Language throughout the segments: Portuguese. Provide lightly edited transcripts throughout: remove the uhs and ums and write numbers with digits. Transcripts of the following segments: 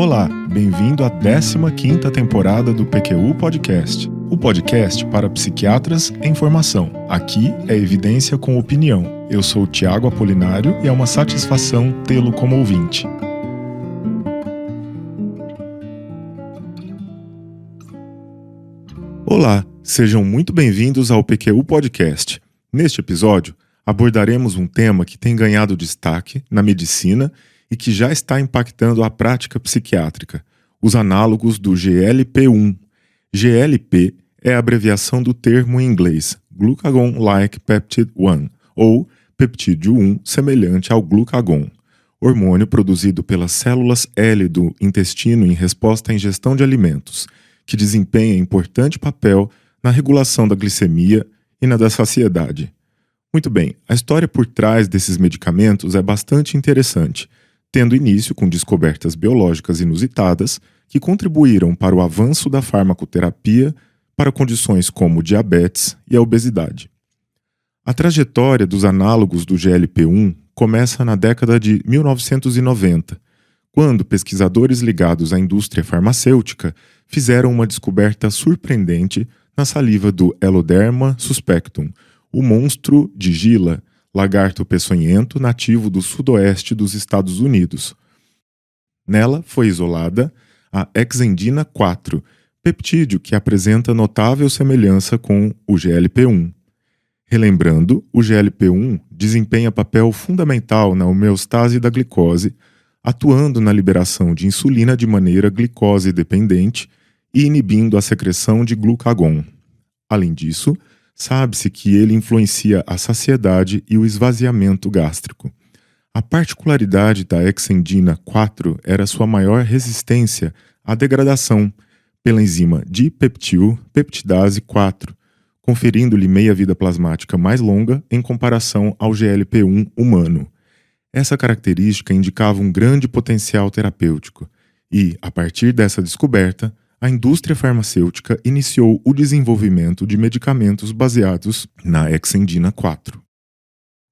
Olá, bem-vindo à 15ª temporada do PQU Podcast, o podcast para psiquiatras em formação. Aqui é evidência com opinião. Eu sou o Tiago Apolinário e é uma satisfação tê-lo como ouvinte. Olá, sejam muito bem-vindos ao PQU Podcast. Neste episódio, abordaremos um tema que tem ganhado destaque na medicina e que já está impactando a prática psiquiátrica, os análogos do GLP-1. GLP é a abreviação do termo em inglês Glucagon-like Peptide 1, ou peptídeo 1 semelhante ao glucagon, hormônio produzido pelas células L do intestino em resposta à ingestão de alimentos, que desempenha importante papel na regulação da glicemia e na da saciedade. Muito bem, a história por trás desses medicamentos é bastante interessante, tendo início com descobertas biológicas inusitadas que contribuíram para o avanço da farmacoterapia para condições como diabetes e a obesidade. A trajetória dos análogos do GLP-1 começa na década de 1990, quando pesquisadores ligados à indústria farmacêutica fizeram uma descoberta surpreendente na saliva do Eloderma suspectum, o monstro de Gila, lagarto peçonhento nativo do sudoeste dos Estados Unidos. Nela foi isolada a hexendina 4, peptídeo que apresenta notável semelhança com o GLP-1. Relembrando, o GLP-1 desempenha papel fundamental na homeostase da glicose, atuando na liberação de insulina de maneira glicose-dependente e inibindo a secreção de glucagon. Além disso, sabe-se que ele influencia a saciedade e o esvaziamento gástrico. A particularidade da hexendina 4 era sua maior resistência à degradação pela enzima dipeptilpeptidase 4, conferindo-lhe meia-vida plasmática mais longa em comparação ao GLP-1 humano. Essa característica indicava um grande potencial terapêutico e, a partir dessa descoberta, a indústria farmacêutica iniciou o desenvolvimento de medicamentos baseados na hexendina 4.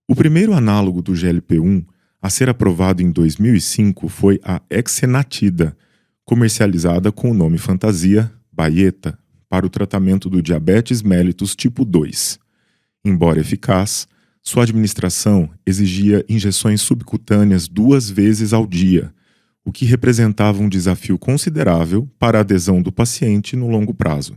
O primeiro análogo do GLP-1 a ser aprovado em 2005 foi a exenatida, comercializada com o nome fantasia Byetta, para o tratamento do diabetes mellitus tipo 2. Embora eficaz, sua administração exigia injeções subcutâneas 2 vezes ao dia, o que representava um desafio considerável para a adesão do paciente no longo prazo.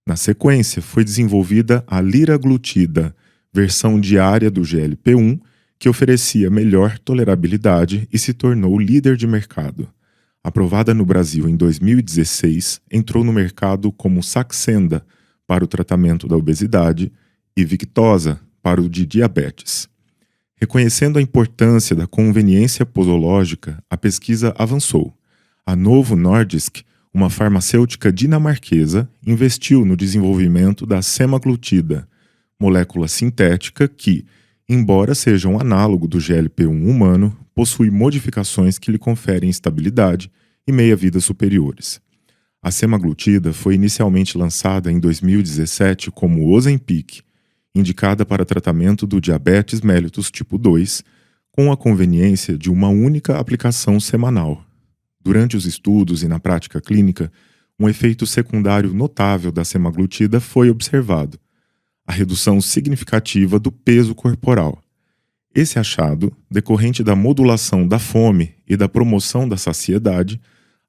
Na sequência, foi desenvolvida a liraglutida, versão diária do GLP-1, que oferecia melhor tolerabilidade e se tornou líder de mercado. Aprovada no Brasil em 2016, entrou no mercado como Saxenda, para o tratamento da obesidade, e Victoza, para o de diabetes. Reconhecendo a importância da conveniência posológica, a pesquisa avançou. A Novo Nordisk, uma farmacêutica dinamarquesa, investiu no desenvolvimento da semaglutida, molécula sintética que, embora seja um análogo do GLP-1 humano, possui modificações que lhe conferem estabilidade e meia-vida superiores. A semaglutida foi inicialmente lançada em 2017 como Ozempic, indicada para tratamento do diabetes mellitus tipo 2, com a conveniência de uma única aplicação semanal. Durante os estudos e na prática clínica, um efeito secundário notável da semaglutida foi observado: a redução significativa do peso corporal. Esse achado, decorrente da modulação da fome e da promoção da saciedade,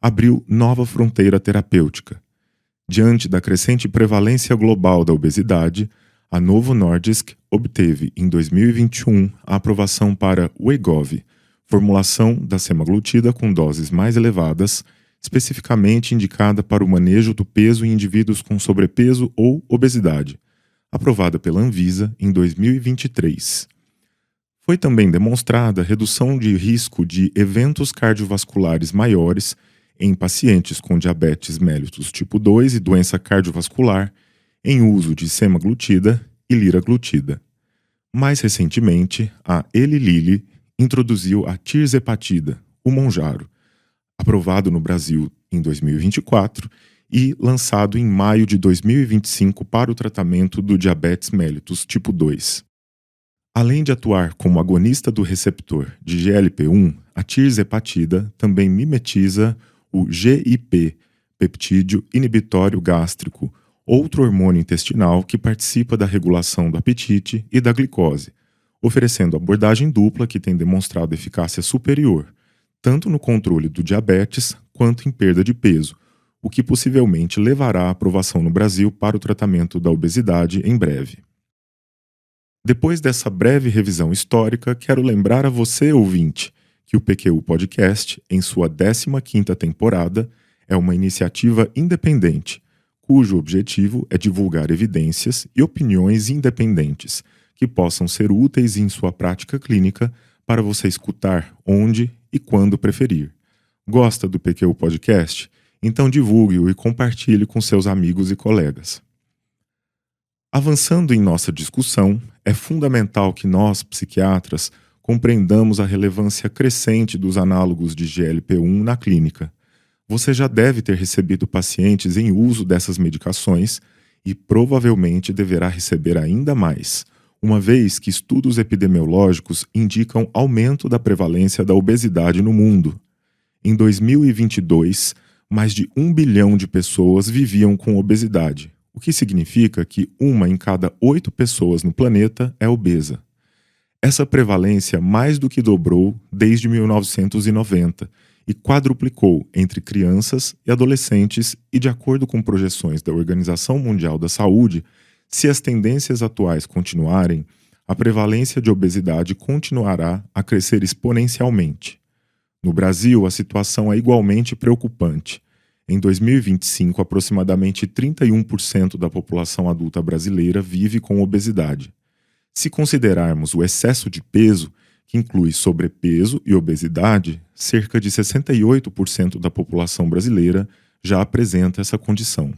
abriu nova fronteira terapêutica. Diante da crescente prevalência global da obesidade, a Novo Nordisk obteve, em 2021, a aprovação para Wegovy, formulação da semaglutida com doses mais elevadas, especificamente indicada para o manejo do peso em indivíduos com sobrepeso ou obesidade, aprovada pela Anvisa em 2023. Foi também demonstrada redução de risco de eventos cardiovasculares maiores em pacientes com diabetes mellitus tipo 2 e doença cardiovascular, em uso de semaglutida e liraglutida. Mais recentemente, a Eli Lilly introduziu a tirzepatida, o Mounjaro, aprovado no Brasil em 2024 e lançado em maio de 2025 para o tratamento do diabetes mellitus tipo 2. Além de atuar como agonista do receptor de GLP-1, a tirzepatida também mimetiza o GIP, peptídeo inibitório gástrico, outro hormônio intestinal que participa da regulação do apetite e da glicose, oferecendo abordagem dupla que tem demonstrado eficácia superior, tanto no controle do diabetes quanto em perda de peso, o que possivelmente levará à aprovação no Brasil para o tratamento da obesidade em breve. Depois dessa breve revisão histórica, quero lembrar a você, ouvinte, que o PQU Podcast, em sua 15ª temporada, é uma iniciativa independente, cujo objetivo é divulgar evidências e opiniões independentes que possam ser úteis em sua prática clínica para você escutar onde e quando preferir. Gosta do PQU Podcast? Então divulgue-o e compartilhe com seus amigos e colegas. Avançando em nossa discussão, é fundamental que nós, psiquiatras, compreendamos a relevância crescente dos análogos de GLP-1 na clínica. Você já deve ter recebido pacientes em uso dessas medicações e provavelmente deverá receber ainda mais, uma vez que estudos epidemiológicos indicam aumento da prevalência da obesidade no mundo. Em 2022, mais de 1 bilhão de pessoas viviam com obesidade, o que significa que 1 em cada 8 pessoas no planeta é obesa. Essa prevalência mais do que dobrou desde 1990 e quadruplicou entre crianças e adolescentes e, de acordo com projeções da Organização Mundial da Saúde, se as tendências atuais continuarem, a prevalência de obesidade continuará a crescer exponencialmente. No Brasil, a situação é igualmente preocupante. Em 2025, aproximadamente 31% da população adulta brasileira vive com obesidade. Se considerarmos o excesso de peso, que inclui sobrepeso e obesidade, cerca de 68% da população brasileira já apresenta essa condição.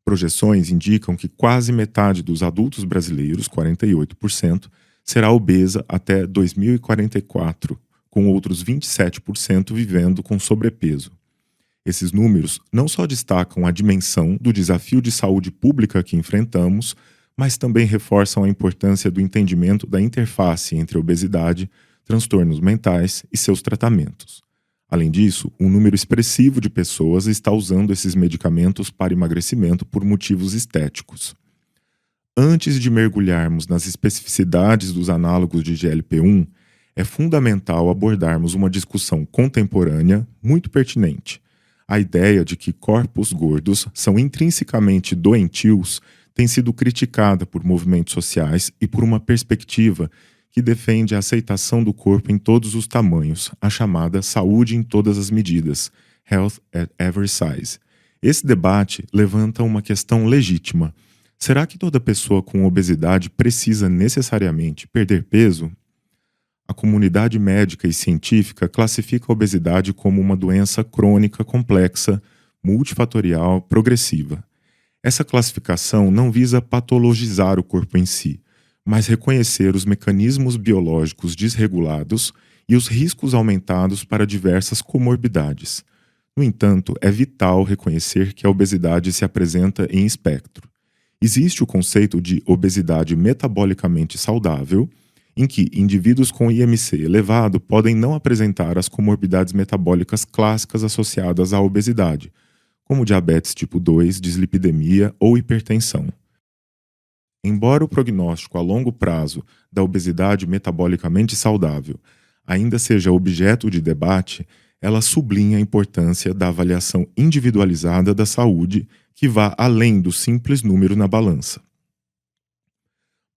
Projeções indicam que quase metade dos adultos brasileiros, 48%, será obesa até 2044, com outros 27% vivendo com sobrepeso. Esses números não só destacam a dimensão do desafio de saúde pública que enfrentamos, mas também reforçam a importância do entendimento da interface entre obesidade, transtornos mentais e seus tratamentos. Além disso, um número expressivo de pessoas está usando esses medicamentos para emagrecimento por motivos estéticos. Antes de mergulharmos nas especificidades dos análogos de GLP-1, é fundamental abordarmos uma discussão contemporânea muito pertinente. A ideia de que corpos gordos são intrinsecamente doentios tem sido criticada por movimentos sociais e por uma perspectiva que defende a aceitação do corpo em todos os tamanhos, a chamada saúde em todas as medidas, Health at Every Size. Esse debate levanta uma questão legítima. Será que toda pessoa com obesidade precisa necessariamente perder peso? A comunidade médica e científica classifica a obesidade como uma doença crônica complexa, multifatorial, progressiva. Essa classificação não visa patologizar o corpo em si, mas reconhecer os mecanismos biológicos desregulados e os riscos aumentados para diversas comorbidades. No entanto, é vital reconhecer que a obesidade se apresenta em espectro. Existe o conceito de obesidade metabolicamente saudável, em que indivíduos com IMC elevado podem não apresentar as comorbidades metabólicas clássicas associadas à obesidade, como diabetes tipo 2, dislipidemia ou hipertensão. Embora o prognóstico a longo prazo da obesidade metabolicamente saudável ainda seja objeto de debate, ela sublinha a importância da avaliação individualizada da saúde que vá além do simples número na balança.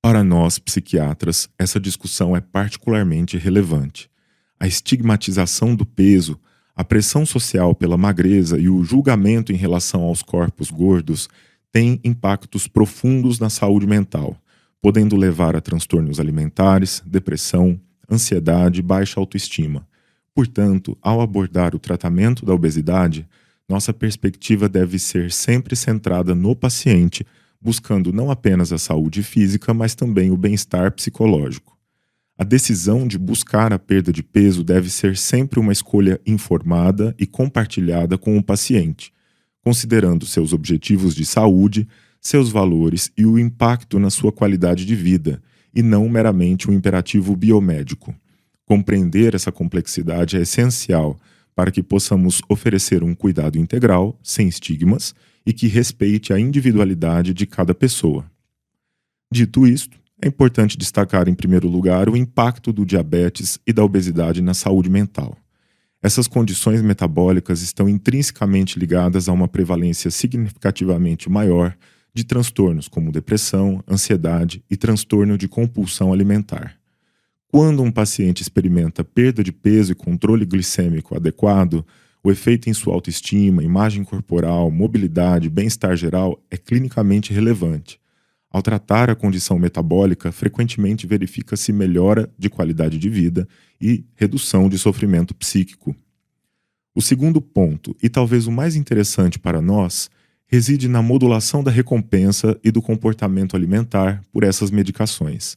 Para nós, psiquiatras, essa discussão é particularmente relevante. A estigmatização do peso, a pressão social pela magreza e o julgamento em relação aos corpos gordos têm impactos profundos na saúde mental, podendo levar a transtornos alimentares, depressão, ansiedade e baixa autoestima. Portanto, ao abordar o tratamento da obesidade, nossa perspectiva deve ser sempre centrada no paciente, buscando não apenas a saúde física, mas também o bem-estar psicológico. A decisão de buscar a perda de peso deve ser sempre uma escolha informada e compartilhada com o paciente, considerando seus objetivos de saúde, seus valores e o impacto na sua qualidade de vida, e não meramente um imperativo biomédico. Compreender essa complexidade é essencial para que possamos oferecer um cuidado integral, sem estigmas, e que respeite a individualidade de cada pessoa. Dito isto, é importante destacar em primeiro lugar o impacto do diabetes e da obesidade na saúde mental. Essas condições metabólicas estão intrinsecamente ligadas a uma prevalência significativamente maior de transtornos como depressão, ansiedade e transtorno de compulsão alimentar. Quando um paciente experimenta perda de peso e controle glicêmico adequado, o efeito em sua autoestima, imagem corporal, mobilidade e bem-estar geral é clinicamente relevante. Ao tratar a condição metabólica, frequentemente verifica-se melhora de qualidade de vida e redução de sofrimento psíquico. O segundo ponto, e talvez o mais interessante para nós, reside na modulação da recompensa e do comportamento alimentar por essas medicações.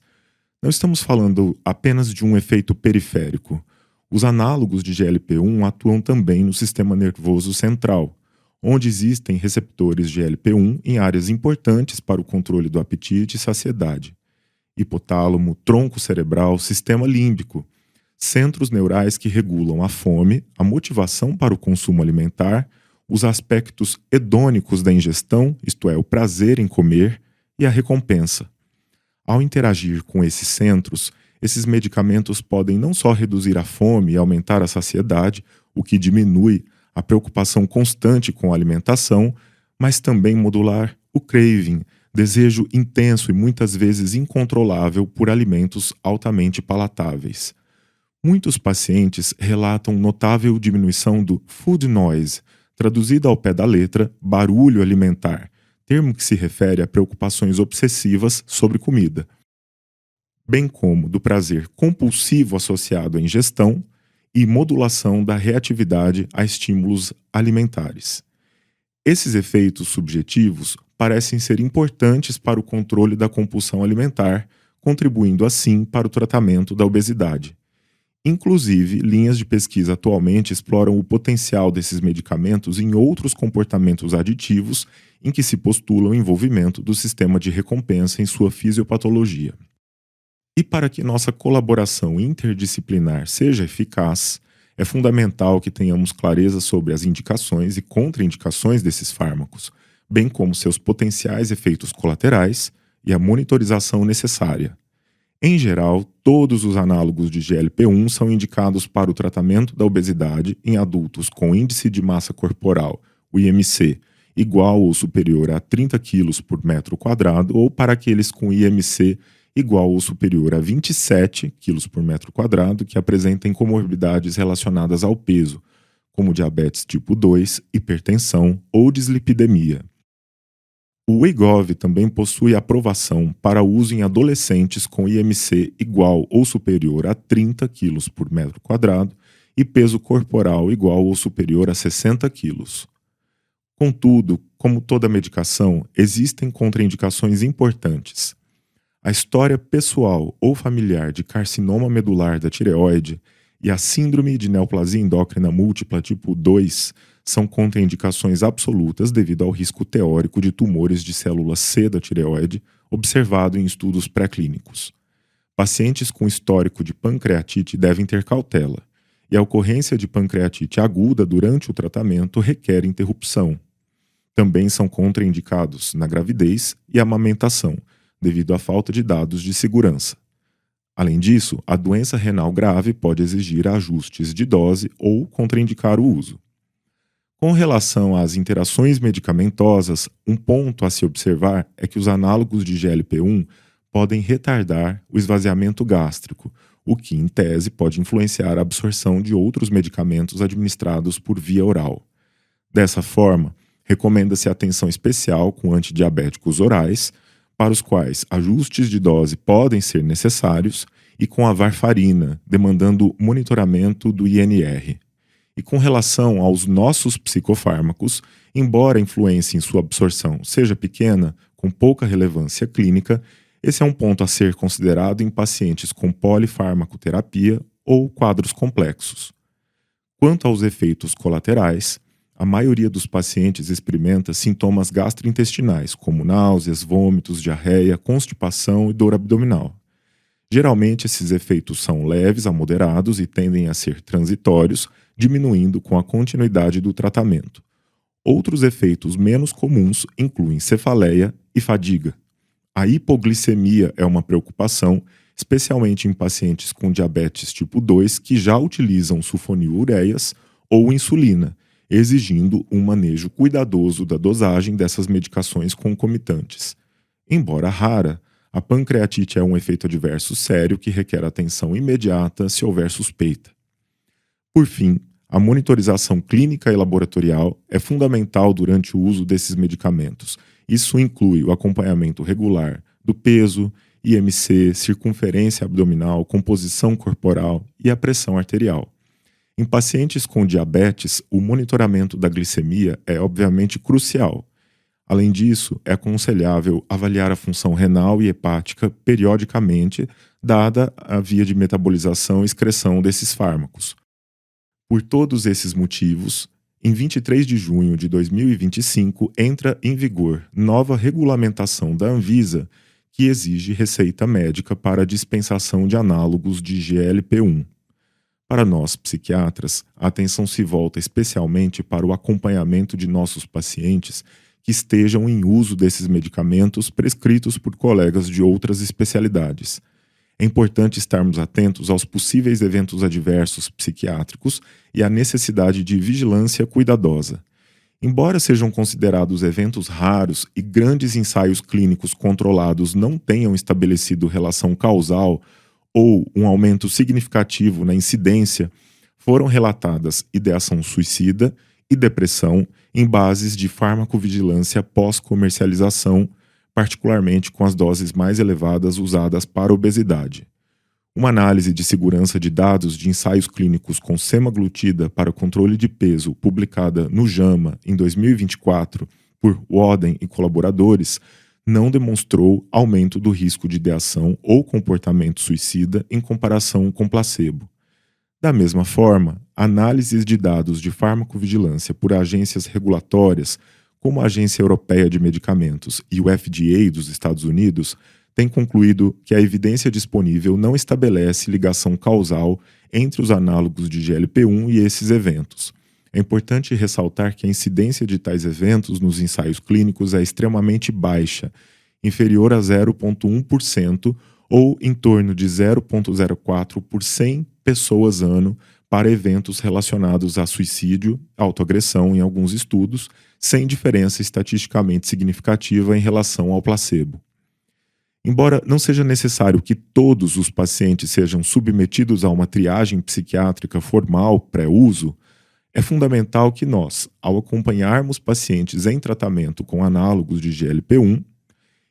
Não estamos falando apenas de um efeito periférico. Os análogos de GLP-1 atuam também no sistema nervoso central, onde existem receptores GLP-1 em áreas importantes para o controle do apetite e saciedade. Hipotálamo, tronco cerebral, sistema límbico, centros neurais que regulam a fome, a motivação para o consumo alimentar, os aspectos hedônicos da ingestão, isto é, o prazer em comer, e a recompensa. Ao interagir com esses centros, esses medicamentos podem não só reduzir a fome e aumentar a saciedade, o que diminui a preocupação constante com a alimentação, mas também modular o craving, desejo intenso e muitas vezes incontrolável por alimentos altamente palatáveis. Muitos pacientes relatam notável diminuição do food noise, traduzido ao pé da letra, barulho alimentar, termo que se refere a preocupações obsessivas sobre comida, bem como do prazer compulsivo associado à ingestão e modulação da reatividade a estímulos alimentares. Esses efeitos subjetivos parecem ser importantes para o controle da compulsão alimentar, contribuindo assim para o tratamento da obesidade. Inclusive, linhas de pesquisa atualmente exploram o potencial desses medicamentos em outros comportamentos aditivos em que se postula o envolvimento do sistema de recompensa em sua fisiopatologia. E para que nossa colaboração interdisciplinar seja eficaz, é fundamental que tenhamos clareza sobre as indicações e contraindicações desses fármacos, bem como seus potenciais efeitos colaterais e a monitorização necessária. Em geral, todos os análogos de GLP-1 são indicados para o tratamento da obesidade em adultos com índice de massa corporal, o IMC, igual ou superior a 30 kg por metro quadrado, ou para aqueles com IMC igual ou superior a 27 kg por metro quadrado que apresentem comorbidades relacionadas ao peso, como diabetes tipo 2, hipertensão ou dislipidemia. O Wegovy também possui aprovação para uso em adolescentes com IMC igual ou superior a 30 kg por metro quadrado e peso corporal igual ou superior a 60 kg. Contudo, como toda medicação, existem contraindicações importantes. A história pessoal ou familiar de carcinoma medular da tireoide e a síndrome de neoplasia endócrina múltipla tipo 2 são contraindicações absolutas devido ao risco teórico de tumores de célula C da tireoide observado em estudos pré-clínicos. Pacientes com histórico de pancreatite devem ter cautela, e a ocorrência de pancreatite aguda durante o tratamento requer interrupção. Também são contraindicados na gravidez e amamentação, devido à falta de dados de segurança. Além disso, a doença renal grave pode exigir ajustes de dose ou contraindicar o uso. Com relação às interações medicamentosas, um ponto a se observar é que os análogos de GLP-1 podem retardar o esvaziamento gástrico, o que, em tese, pode influenciar a absorção de outros medicamentos administrados por via oral. Dessa forma, recomenda-se atenção especial com antidiabéticos orais, para os quais ajustes de dose podem ser necessários, e com a varfarina, demandando monitoramento do INR. E com relação aos nossos psicofármacos, embora a influência em sua absorção seja pequena, com pouca relevância clínica, esse é um ponto a ser considerado em pacientes com polifarmacoterapia ou quadros complexos. Quanto aos efeitos colaterais, a maioria dos pacientes experimenta sintomas gastrointestinais, como náuseas, vômitos, diarreia, constipação e dor abdominal. Geralmente, esses efeitos são leves a moderados e tendem a ser transitórios, diminuindo com a continuidade do tratamento. Outros efeitos menos comuns incluem cefaleia e fadiga. A hipoglicemia é uma preocupação, especialmente em pacientes com diabetes tipo 2 que já utilizam sulfonilureias ou insulina, exigindo um manejo cuidadoso da dosagem dessas medicações concomitantes. Embora rara, a pancreatite é um efeito adverso sério que requer atenção imediata se houver suspeita. Por fim, a monitorização clínica e laboratorial é fundamental durante o uso desses medicamentos. Isso inclui o acompanhamento regular do peso, IMC, circunferência abdominal, composição corporal e a pressão arterial. Em pacientes com diabetes, o monitoramento da glicemia é obviamente crucial. Além disso, é aconselhável avaliar a função renal e hepática periodicamente, dada a via de metabolização e excreção desses fármacos. Por todos esses motivos, em 23 de junho de 2025 entra em vigor nova regulamentação da Anvisa que exige receita médica para a dispensação de análogos de GLP-1. Para nós, psiquiatras, a atenção se volta especialmente para o acompanhamento de nossos pacientes que estejam em uso desses medicamentos prescritos por colegas de outras especialidades. É importante estarmos atentos aos possíveis eventos adversos psiquiátricos e à necessidade de vigilância cuidadosa. Embora sejam considerados eventos raros e grandes ensaios clínicos controlados não tenham estabelecido relação causal ou um aumento significativo na incidência, foram relatadas ideação suicida e depressão em bases de farmacovigilância pós-comercialização, particularmente com as doses mais elevadas usadas para obesidade. Uma análise de segurança de dados de ensaios clínicos com semaglutida para controle de peso, publicada no JAMA em 2024 por Woden e colaboradores, não demonstrou aumento do risco de ideação ou comportamento suicida em comparação com placebo. Da mesma forma, análises de dados de farmacovigilância por agências regulatórias, como a Agência Europeia de Medicamentos e o FDA dos Estados Unidos, têm concluído que a evidência disponível não estabelece ligação causal entre os análogos de GLP-1 e esses eventos. É importante ressaltar que a incidência de tais eventos nos ensaios clínicos é extremamente baixa, inferior a 0,1% ou em torno de 0,04 por 100 pessoas ano para eventos relacionados a suicídio, autoagressão em alguns estudos, sem diferença estatisticamente significativa em relação ao placebo. Embora não seja necessário que todos os pacientes sejam submetidos a uma triagem psiquiátrica formal pré-uso, é fundamental que nós, ao acompanharmos pacientes em tratamento com análogos de GLP-1,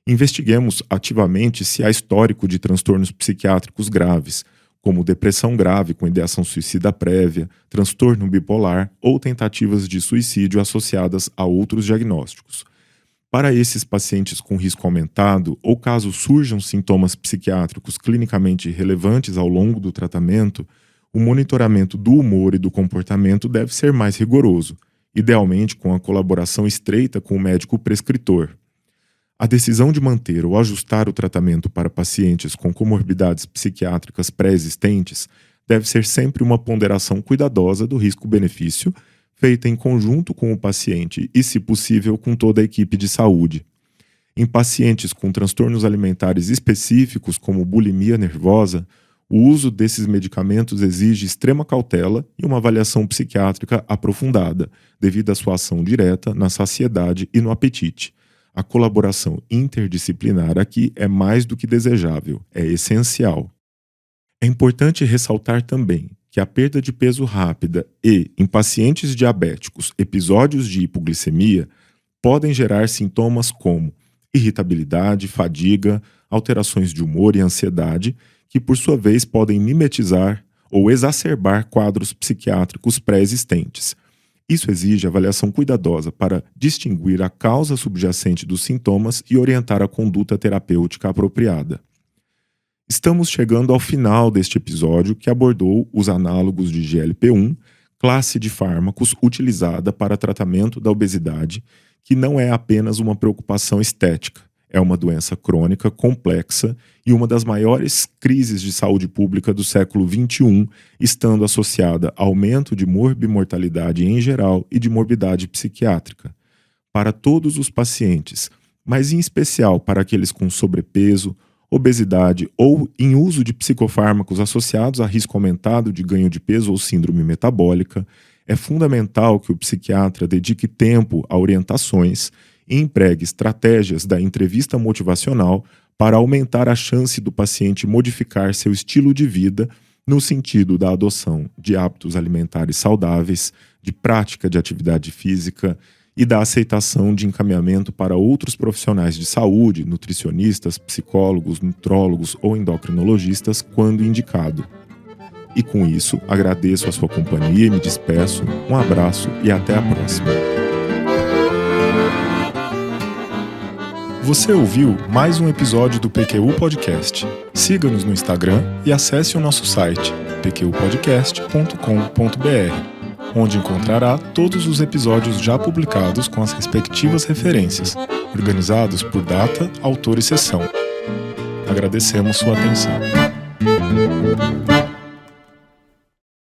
investiguemos ativamente se há histórico de transtornos psiquiátricos graves, como depressão grave com ideação suicida prévia, transtorno bipolar ou tentativas de suicídio associadas a outros diagnósticos. Para esses pacientes com risco aumentado, ou caso surjam sintomas psiquiátricos clinicamente relevantes ao longo do tratamento, o monitoramento do humor e do comportamento deve ser mais rigoroso, idealmente com a colaboração estreita com o médico prescritor. A decisão de manter ou ajustar o tratamento para pacientes com comorbidades psiquiátricas pré-existentes deve ser sempre uma ponderação cuidadosa do risco-benefício, feita em conjunto com o paciente e, se possível, com toda a equipe de saúde. Em pacientes com transtornos alimentares específicos, como bulimia nervosa, o uso desses medicamentos exige extrema cautela e uma avaliação psiquiátrica aprofundada, devido à sua ação direta na saciedade e no apetite. A colaboração interdisciplinar aqui é mais do que desejável, é essencial. É importante ressaltar também que a perda de peso rápida e, em pacientes diabéticos, episódios de hipoglicemia podem gerar sintomas como irritabilidade, fadiga, alterações de humor e ansiedade, que por sua vez podem mimetizar ou exacerbar quadros psiquiátricos pré-existentes. Isso exige avaliação cuidadosa para distinguir a causa subjacente dos sintomas e orientar a conduta terapêutica apropriada. Estamos chegando ao final deste episódio que abordou os análogos de GLP-1, classe de fármacos utilizada para tratamento da obesidade, que não é apenas uma preocupação estética, É uma doença crônica, complexa e uma das maiores crises de saúde pública do século XXI, estando associada a aumento de morbimortalidade em geral e de morbidade psiquiátrica. Para todos os pacientes, mas em especial para aqueles com sobrepeso, obesidade ou em uso de psicofármacos associados a risco aumentado de ganho de peso ou síndrome metabólica, é fundamental que o psiquiatra dedique tempo a orientações e empregue estratégias da entrevista motivacional para aumentar a chance do paciente modificar seu estilo de vida no sentido da adoção de hábitos alimentares saudáveis, de prática de atividade física e da aceitação de encaminhamento para outros profissionais de saúde, nutricionistas, psicólogos, nutrólogos ou endocrinologistas, quando indicado. E com isso, agradeço a sua companhia e me despeço. Um abraço e até a próxima. Você ouviu mais um episódio do PQU Podcast. Siga-nos no Instagram e acesse o nosso site pqpodcast.com.br, onde encontrará todos os episódios já publicados com as respectivas referências, organizados por data, autor e sessão. Agradecemos sua atenção.